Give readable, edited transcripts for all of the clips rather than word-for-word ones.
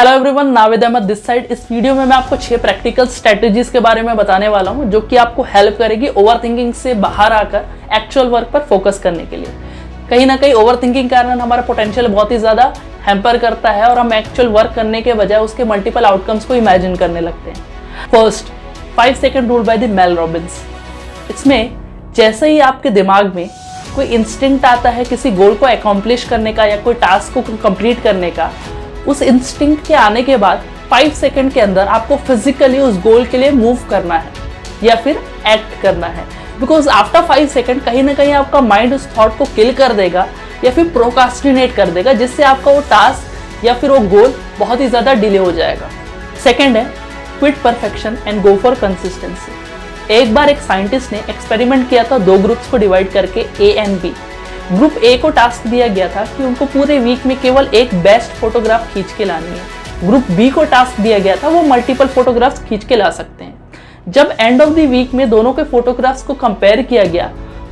Hello everyone, Navid Ahmed this side. इस video में मैं आपको 6 प्रैक्टिकल स्ट्रेटजीज के बारे में बताने वाला हूं जो कि आपको हेल्प करेगी ओवरथिंकिंग से बाहर आकर एक्चुअल वर्क पर फोकस करने के लिए। कहीं ना कहीं ओवरथिंकिंग के कारण हमारा पोटेंशियल बहुत ही ज़्यादा हैम्पर करता है और हम एक्चुअल वर्क करने के बजाय उसके मल्टीपल आउटकम्स को इमेजिन करने लगते हैं। First, 5 second rule by the Mel Robbins. इसमें जैसे ही आपके दिमाग में कोई इंस्टिंक्ट आता है किसी गोल को अकॉम्प्लिश करने का या कोई टास्क को कंप्लीट करने का, उस इंस्टिंक्ट के आने के बाद 5 सेकंड के अंदर आपको फिजिकली उस गोल के लिए मूव करना है या फिर एक्ट करना है। बिकॉज आफ्टर 5 सेकंड कहीं ना कहीं आपका माइंड उस थॉट को किल कर देगा या फिर प्रोकास्टिनेट कर देगा, जिससे आपका वो टास्क या फिर वो गोल बहुत ही ज़्यादा डिले हो जाएगा। सेकेंड है quit perfection and go for consistency. एक बार एक साइंटिस्ट ने एक्सपेरिमेंट किया था 2 ग्रुप्स को डिवाइड करके, A and B. Group A को टास्क दिया गया था कि उनको पूरे वीक में केवल एक बेस्ट फोटोग्राफ खींच के लानी है। ग्रुप बी को टास्क दिया गया था वो मल्टीपल फोटोग्राफ्स खींच के ला सकते हैं। जब एंड ऑफ द वीक में दोनों के फोटोग्राफ्स को कंपेयर किया गया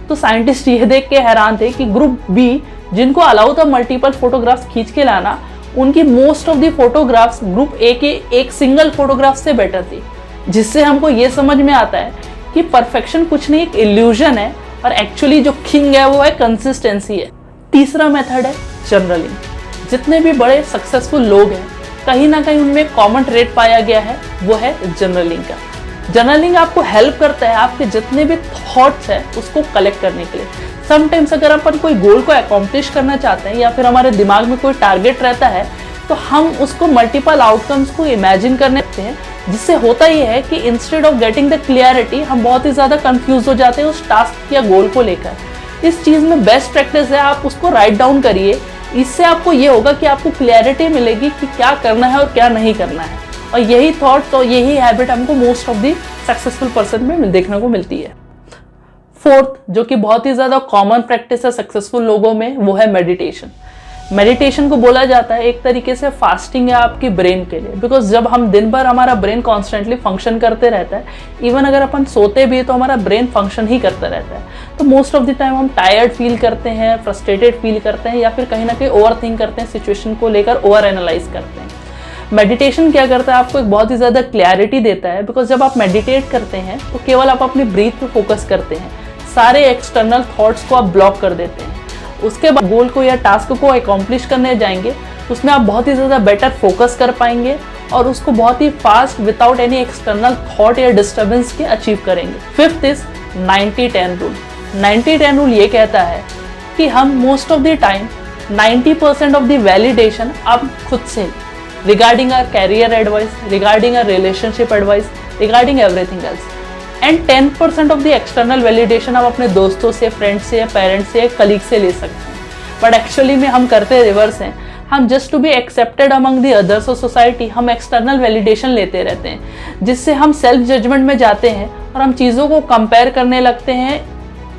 तो साइंटिस्ट ये देख के हैरान थे कि ग्रुप बी, जिनको अलाउ था मल्टीपल फोटोग्राफ्स खींच के लाना, उनकी most of the photographs group A के एक सिंगल फोटोग्राफ से बेटर थी। जिससे हमको ये समझ में आता है कि परफेक्शन कुछ नहीं, एक इल्यूजन है और एक्चुअली जो किंग है वो है कंसिस्टेंसी है। तीसरा मेथड है जर्नलिंग। जितने भी बड़े सक्सेसफुल लोग हैं कहीं ना कहीं उनमें कॉमन ट्रेड पाया गया है, वो है जर्नलिंग का। जर्नलिंग आपको हेल्प करता है आपके जितने भी थॉट्स हैं उसको कलेक्ट करने के लिए। समटाइम्स अगर अपन कोई गोल को अकॉम्प्लिश करना चाहते हैं या फिर हमारे दिमाग में कोई टारगेट रहता है तो हम उसको मल्टीपल आउटकम्स को इमेजिन करने लगते हैं, जिससे होता ही है कि instead of getting the clarity हम बहुत ही ज़्यादा कंफ्यूज हो जाते हैं उस टास्क या गोल को लेकर। इस चीज़ में बेस्ट प्रैक्टिस है आप उसको राइट डाउन करिए। इससे आपको ये होगा कि आपको क्लियरिटी मिलेगी कि क्या करना है और क्या नहीं करना है। और यही थॉट्स और यही हैबिट हमको most of the successful person में देखने को मिलती है। फोर्थ, जो कि बहुत ही ज़्यादा कॉमन प्रैक्टिस है सक्सेसफुल लोगों में, वो है मेडिटेशन। मेडिटेशन को बोला जाता है एक तरीके से फास्टिंग है आपकी ब्रेन के लिए। बिकॉज जब हम दिन भर हमारा ब्रेन कॉन्स्टेंटली फंक्शन करते रहता है, इवन अगर अपन सोते भी तो हमारा ब्रेन फंक्शन ही करता रहता है, तो मोस्ट ऑफ द टाइम हम टायर्ड फील करते हैं, फ्रस्ट्रेटेड फील करते हैं या फिर कहीं ना कहीं ओवर थिंक करते हैं, सिचुएशन को लेकर ओवर एनालाइज करते हैं। मेडिटेशन क्या करता है, आपको एक बहुत ही ज़्यादा क्लैरिटी देता है। बिकॉज जब आप मेडिटेट करते हैं तो केवल आप अपनी ब्रीथ पे फोकस करते हैं, सारे एक्सटर्नल थॉट्स को आप ब्लॉक कर देते हैं। उसके बाद गोल को या टास्क को अकॉम्प्लिश करने जाएंगे, उसमें आप बहुत ही ज़्यादा बेटर फोकस कर पाएंगे और उसको बहुत ही fast without any external thought या डिस्टर्बेंस के अचीव करेंगे। Fifth is 90-10 rule. 90-10 रूल ये कहता है कि हम most of the time 90% of the validation आप खुद से, regarding our career advice, regarding our relationship advice, regarding everything else, and 10% of the external validation आप अपने दोस्तों से, फ्रेंड्स से, पेरेंट्स से, कलीग से ले सकते हैं। बट एक्चुअली में हम करते रिवर्स हैं। हम just to be accepted among the others of society हम एक्सटर्नल वैलिडेशन लेते रहते हैं, जिससे हम सेल्फ जजमेंट में जाते हैं और हम चीज़ों को कंपेयर करने लगते हैं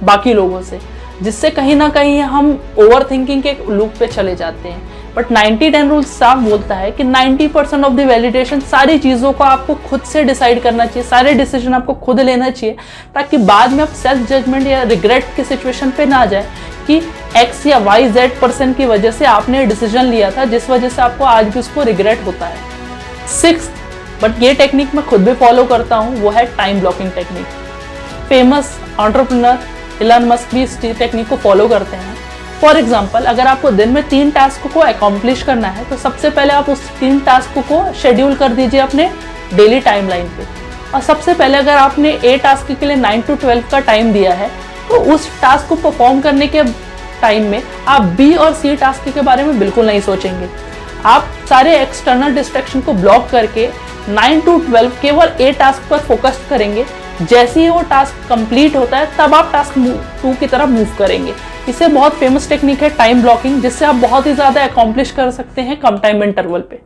बाकी लोगों से, जिससे कहीं ना कहीं हम ओवर थिंकिंग के लूप पे चले जाते हैं। बट 90-10 रूल साफ बोलता है कि 90% ऑफ द वैलिडेशन, सारी चीज़ों को आपको खुद से डिसाइड करना चाहिए, सारे डिसीजन आपको खुद लेना चाहिए, ताकि बाद में आप सेल्फ जजमेंट या रिग्रेट की सिचुएशन पे ना जाए कि X या YZ पर्सन की वजह से आपने डिसीजन लिया था जिस वजह से आपको आज भी उसको रिग्रेट होता है। 6th, बट ये टेक्निक मैं खुद भी फॉलो करता हूँ, वो है time blocking technique. Famous entrepreneur Elon Musk भी इस टेक्निक को फॉलो करते हैं। फॉर एग्जाम्पल, अगर आपको दिन में 3 टास्क को अकॉम्प्लिश करना है तो सबसे पहले आप उस 3 टास्क को शेड्यूल कर दीजिए अपने डेली टाइमलाइन पे। और सबसे पहले अगर आपने ए टास्क के लिए 9 to 12 का टाइम दिया है तो उस टास्क को परफॉर्म करने के टाइम में आप बी और सी टास्क के बारे में बिल्कुल नहीं सोचेंगे। आप सारे एक्सटर्नल डिस्ट्रैक्शन को ब्लॉक करके 9 to 12 केवल ए टास्क पर फोकस करेंगे। जैसे ही वो टास्क कंप्लीट होता है तब आप टास्क 2 की तरफ मूव करेंगे। इसे बहुत फेमस टेक्निक है टाइम ब्लॉकिंग, जिससे आप बहुत ही ज़्यादा अकॉम्प्लिश कर सकते हैं कम टाइम इंटरवल पे।